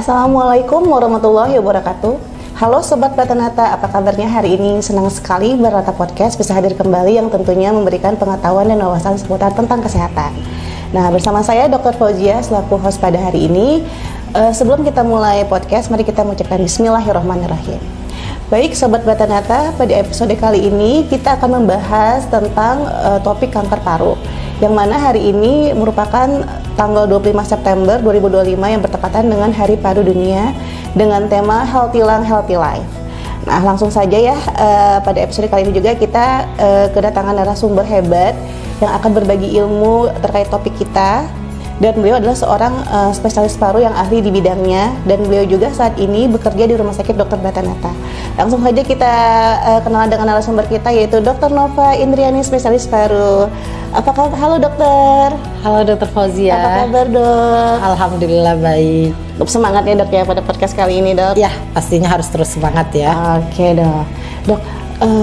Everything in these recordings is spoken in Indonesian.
Assalamualaikum warahmatullahi wabarakatuh. Halo Sobat Pratanata, apa kabarnya hari ini? Senang sekali Pratata Podcast bisa hadir kembali yang tentunya memberikan pengetahuan dan wawasan seputar tentang kesehatan. Nah, bersama saya Dr. Fauzia selaku host pada hari ini. Sebelum kita mulai podcast, mari kita mengucapkan Bismillahirrahmanirrahim. Baik Sobat Pratanata, pada episode kali ini kita akan membahas tentang topik kanker paru, yang mana hari ini merupakan tanggal 25 September 2025 yang bertepatan dengan Hari Paru Dunia dengan tema Healthy Lung, Healthy Life. Nah, langsung saja ya, pada episode kali ini juga kita kedatangan narasumber hebat yang akan berbagi ilmu terkait topik kita. Dan beliau adalah seorang spesialis paru yang ahli di bidangnya, dan beliau juga saat ini bekerja di Rumah Sakit Dr. Pratanata. Langsung saja kita kenalan dengan narasumber kita, yaitu Dr. Nova Indriani, spesialis paru. Apa kabar? Halo dokter. Halo Dr. Fauzia. Apa kabar dok? Alhamdulillah baik. Semangat ya dok ya pada podcast kali ini dok. Ya pastinya harus terus semangat ya. Oke dok. Dok,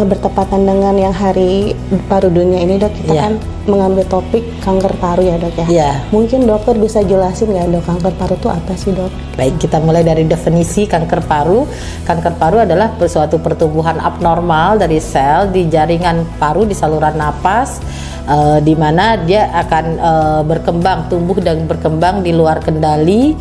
bertepatan dengan yang Hari Paru Dunia ini dok, kita kan mengambil topik kanker paru ya dok ya. Iya. Mungkin dokter bisa jelasin ya dok, kanker paru itu apa sih dok? Baik, kita mulai dari definisi kanker paru. Kanker paru adalah suatu pertumbuhan abnormal dari sel di jaringan paru di saluran napas, di mana dia akan berkembang, tumbuh dan berkembang di luar kendali,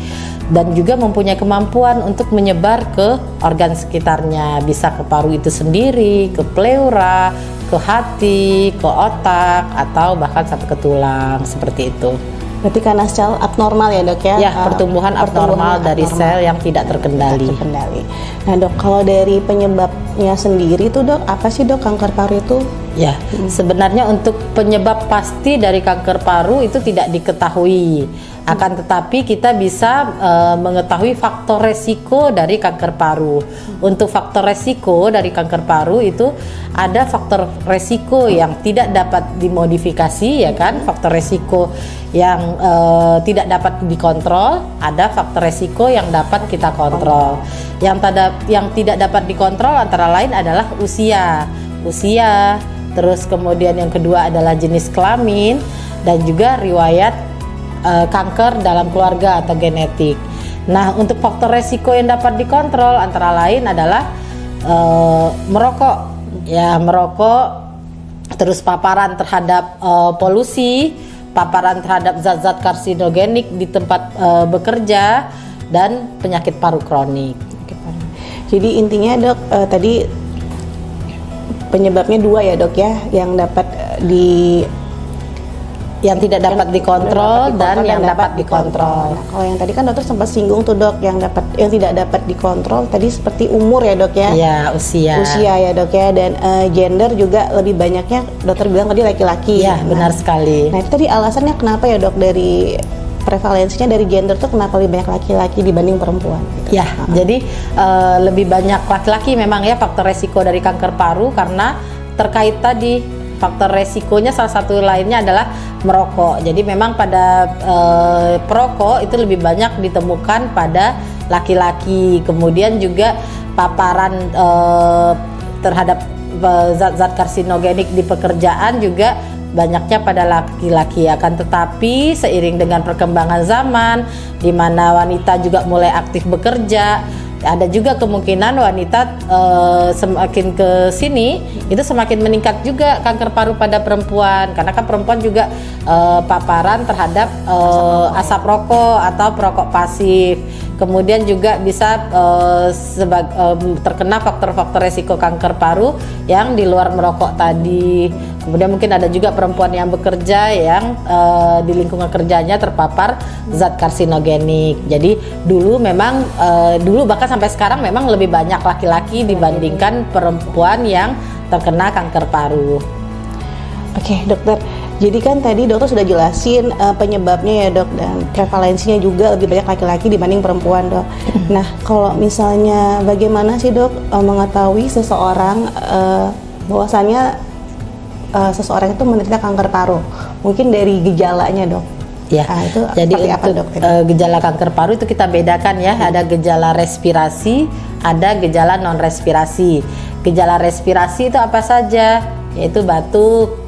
dan juga mempunyai kemampuan untuk menyebar ke organ sekitarnya, bisa ke paru itu sendiri, ke pleura, ke hati, ke otak, atau bahkan sampai ke tulang, seperti itu. Berarti karena sel abnormal ya dok ya? Ya, pertumbuhan abnormal dari sel yang tidak terkendali. Nah dok, kalau dari penyebabnya sendiri tuh dok, apa sih dok kanker paru itu? Ya, sebenarnya untuk penyebab pasti dari kanker paru itu tidak diketahui. Akan tetapi kita bisa mengetahui faktor resiko dari kanker paru. Untuk faktor resiko dari kanker paru itu ada faktor resiko yang tidak dapat dimodifikasi, ya kan? Faktor resiko yang tidak dapat dikontrol, ada faktor resiko yang dapat kita kontrol. Yang tidak dapat dikontrol antara lain adalah usia, terus kemudian yang kedua adalah jenis kelamin, dan juga riwayat kanker dalam keluarga atau genetik. Nah, untuk faktor resiko yang dapat dikontrol antara lain adalah merokok, terus paparan terhadap polusi, paparan terhadap zat-zat karsinogenik di tempat bekerja, dan penyakit paru kronik. Jadi intinya dok, tadi penyebabnya dua ya dok ya, yang tidak dapat dikontrol dan yang dapat dikontrol. Nah, kalau yang tadi kan dokter sempat singgung tuh dok, yang tidak dapat dikontrol tadi seperti umur ya dok ya? Ya, usia ya dok ya, dan gender juga lebih banyaknya dokter bilang tadi laki-laki. Ya, benar sekali. Nah itu tadi alasannya kenapa ya dok, dari prevalensinya dari gender tuh kenapa lebih banyak laki-laki dibanding perempuan? Gitu. Ya, jadi lebih banyak laki-laki memang ya faktor resiko dari kanker paru, karena terkait tadi faktor resikonya salah satu lainnya adalah merokok. Jadi memang pada perokok itu lebih banyak ditemukan pada laki-laki. Kemudian juga paparan terhadap zat-zat karsinogenik di pekerjaan juga banyaknya pada laki-laki. Akan tetapi seiring dengan perkembangan zaman, di mana wanita juga mulai aktif bekerja, ada juga kemungkinan wanita semakin ke sini itu semakin meningkat juga kanker paru pada perempuan, karena kan perempuan juga paparan terhadap asap rokok atau perokok pasif. Kemudian juga bisa terkena faktor-faktor resiko kanker paru yang di luar merokok tadi. Kemudian mungkin ada juga perempuan yang bekerja yang di lingkungan kerjanya terpapar zat karsinogenik. Jadi dulu memang dulu bahkan sampai sekarang memang lebih banyak laki-laki dibandingkan perempuan yang terkena kanker paru. Oke dokter, jadi kan tadi dokter sudah jelasin penyebabnya ya dok, dan prevalensinya juga lebih banyak laki-laki dibanding perempuan dok. Nah kalau misalnya bagaimana sih dok mengetahui seseorang bahwasannya seseorang itu menderita kanker paru? Mungkin dari gejalanya dok. Ya, itu jadi apa, untuk gejala kanker paru itu kita bedakan ya, ada gejala respirasi, ada gejala non respirasi. Gejala respirasi itu apa saja? Yaitu batuk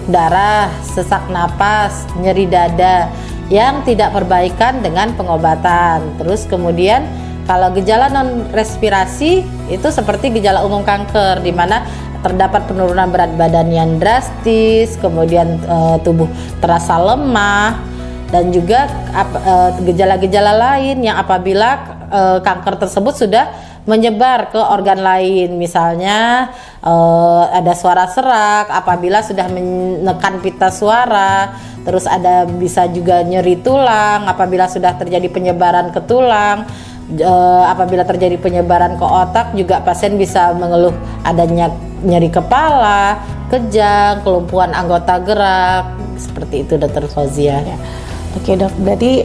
darah, sesak napas, nyeri dada. yang tidak perbaikan dengan pengobatan. Terus kemudian kalau gejala non respirasi itu seperti gejala umum kanker, di mana terdapat penurunan berat badan yang drastis, kemudian tubuh terasa lemah, dan juga gejala-gejala lain yang apabila kanker tersebut sudah menyebar ke organ lain, misalnya ada suara serak apabila sudah menekan pita suara, terus ada bisa juga nyeri tulang apabila sudah terjadi penyebaran ke tulang. Apabila terjadi penyebaran ke otak juga pasien bisa mengeluh adanya nyeri kepala, kejang, kelumpuhan anggota gerak, seperti itu Dr. Fauzia. Ya. Oke dok, berarti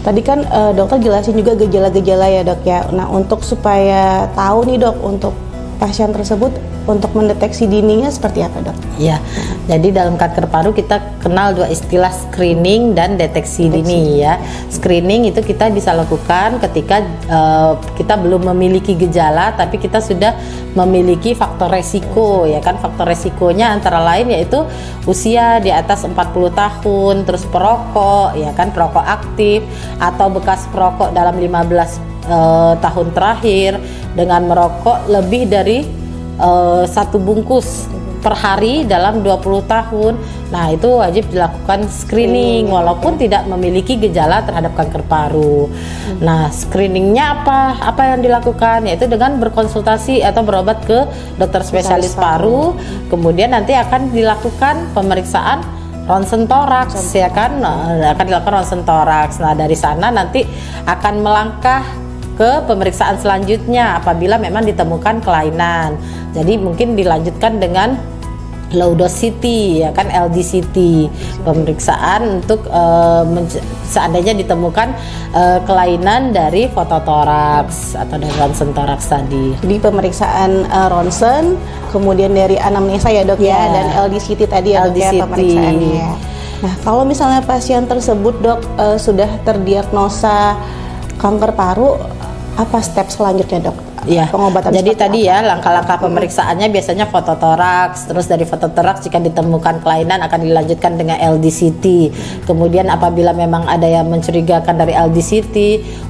tadi kan dokter jelasin juga gejala-gejala ya dok ya. Nah untuk supaya tahu nih dok untuk pasien tersebut untuk mendeteksi dininya seperti apa dok? Ya, jadi dalam kanker paru kita kenal dua istilah screening dan deteksi dini ya. Screening itu kita bisa lakukan ketika kita belum memiliki gejala tapi kita sudah memiliki faktor resiko ya kan. Faktor resikonya antara lain yaitu usia di atas 40 tahun, terus perokok ya kan, perokok aktif atau bekas perokok dalam 15 tahun terakhir dengan merokok lebih dari 1 bungkus per hari dalam 20 tahun. Nah itu wajib dilakukan screening walaupun tidak memiliki gejala terhadap kanker paru. Nah screeningnya apa yang dilakukan, yaitu dengan berkonsultasi atau berobat ke dokter spesialis paru. Kemudian nanti akan dilakukan pemeriksaan ronsen toraks ya kan, akan dilakukan ronsen toraks. Nah dari sana nanti akan melangkah ke pemeriksaan selanjutnya apabila memang ditemukan kelainan. Jadi mungkin dilanjutkan dengan low dose CT ya kan, LDCT, pemeriksaan untuk seandainya ditemukan kelainan dari fototoraks atau dari ronsen toraks tadi. Jadi pemeriksaan ronsen, kemudian dari anamnesa ya dok ya, dan LDCT tadi ya dok ya pemeriksaannya. Nah kalau misalnya pasien tersebut dok sudah terdiagnosa kanker paru, apa step selanjutnya dok? Ya, pengobatan jadi tadi apa? ya langkah-langkah pemeriksaannya biasanya fototoraks, terus dari fototoraks jika ditemukan kelainan akan dilanjutkan dengan LDCT. Kemudian apabila memang ada yang mencurigakan dari LDCT,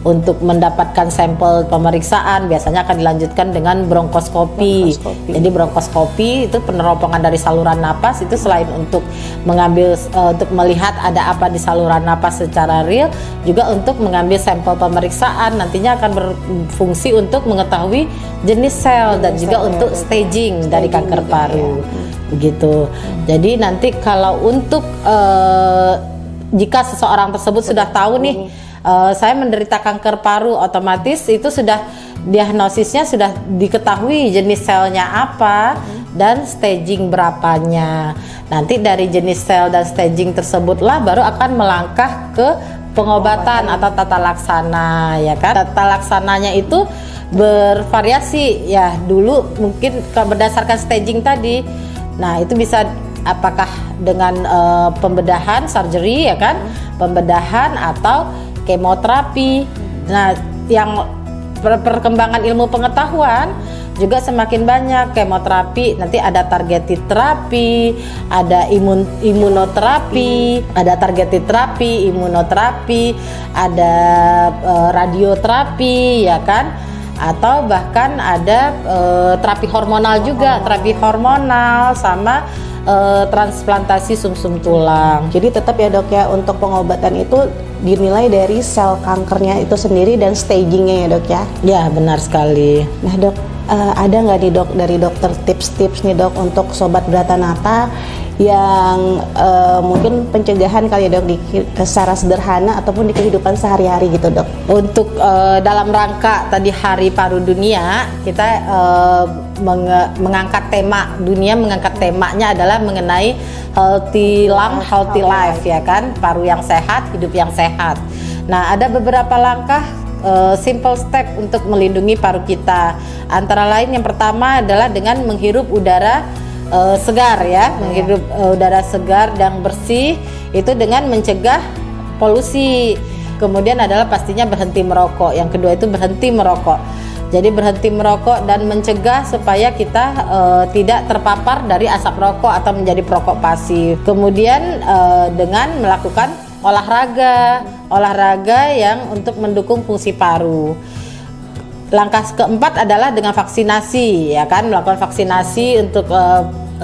untuk mendapatkan sampel pemeriksaan biasanya akan dilanjutkan dengan bronkoskopi. Jadi bronkoskopi itu peneropongan dari saluran napas, itu selain untuk mengambil untuk melihat ada apa di saluran napas secara real, juga untuk mengambil sampel pemeriksaan nantinya akan berfungsi untuk mengetahui jenis sel dan juga untuk staging dari kanker paru begitu. Jadi nanti kalau untuk jika seseorang tersebut sudah tahu nih saya menderita kanker paru, otomatis itu sudah diagnosisnya sudah diketahui jenis selnya apa dan staging berapanya. Nanti dari jenis sel dan staging tersebutlah baru akan melangkah ke pengobatan atau tata laksana ya kan. Tata laksananya itu bervariasi ya, dulu mungkin berdasarkan staging tadi. Nah itu bisa apakah dengan pembedahan surgery ya kan, pembedahan atau kemoterapi. Nah yang perkembangan ilmu pengetahuan juga semakin banyak. Kemoterapi nanti ada targeted terapi, ada imunoterapi, ada targeted terapi, imunoterapi, ada radioterapi ya kan, atau bahkan ada terapi hormonal juga, terapi hormonal sama transplantasi sumsum tulang. Jadi tetap ya dok ya, untuk pengobatan itu dinilai dari sel kankernya itu sendiri dan stagingnya ya dok ya. Ya benar sekali. Nah dok, ada nggak nih dok dari dokter tips-tips nih dok untuk sobat Bratanata yang mungkin pencegahan kali ya dok secara sederhana ataupun di kehidupan sehari-hari gitu dok? Untuk dalam rangka tadi Hari Paru Dunia, kita mengangkat tema dunia, mengangkat temanya adalah mengenai healthy lung, healthy life ya kan, paru yang sehat, hidup yang sehat. Nah ada beberapa langkah simple step untuk melindungi paru kita. Antara lain yang pertama adalah dengan menghirup udara segar ya, menghirup udara segar dan bersih itu dengan mencegah polusi. Kemudian adalah pastinya berhenti merokok. Yang kedua itu berhenti merokok. Jadi berhenti merokok dan mencegah supaya kita tidak terpapar dari asap rokok atau menjadi perokok pasif. Kemudian dengan melakukan olahraga yang untuk mendukung fungsi paru. Langkah keempat adalah dengan vaksinasi, ya kan, melakukan vaksinasi untuk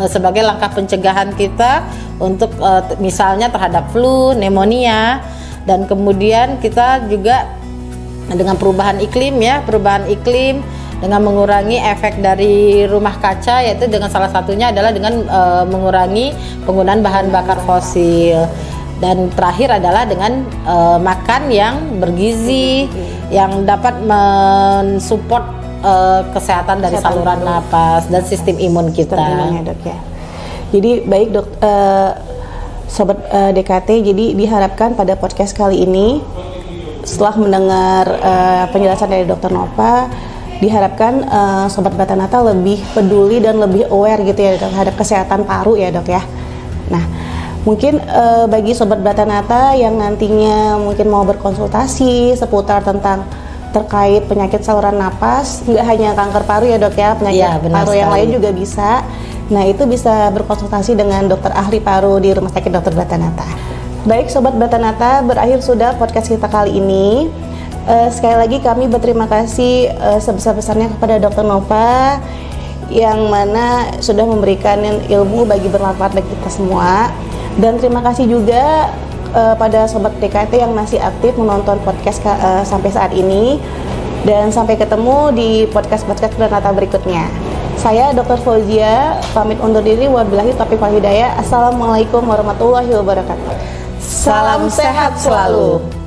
sebagai langkah pencegahan kita untuk misalnya terhadap flu, pneumonia, dan kemudian kita juga dengan perubahan iklim dengan mengurangi efek dari rumah kaca, yaitu dengan salah satunya adalah dengan mengurangi penggunaan bahan bakar fosil. Dan terakhir adalah dengan makan yang bergizi yang dapat mensupport kesehatan dari saluran napas dan sistem imun kita. Dok, ya. Jadi baik dok, sobat DKT, jadi diharapkan pada podcast kali ini setelah mendengar penjelasan dari Dr. Nova, diharapkan sobat Batanata lebih peduli dan lebih aware gitu ya terhadap kesehatan paru ya dok ya. Nah, mungkin bagi sobat Batanata yang nantinya mungkin mau berkonsultasi seputar tentang terkait penyakit saluran napas, nggak hanya kanker paru ya dok ya, penyakit paru yang lain juga bisa. Nah, itu bisa berkonsultasi dengan dokter ahli paru di Rumah Sakit Dr. Batanata. Baik sobat Batanata, berakhir sudah podcast kita kali ini. Sekali lagi kami berterima kasih sebesar-besarnya kepada Dr. Nova yang mana sudah memberikan ilmu bagi bermanfaat bagi kita semua. Dan terima kasih juga pada sobat DKT yang masih aktif menonton podcast sampai saat ini. Dan sampai ketemu di podcast-podcast Batanata berikutnya. Saya Dr. Fauzia pamit undur diri. Wabillahi taufiq wal hidayah. Assalamualaikum warahmatullahi wabarakatuh. Salam sehat selalu.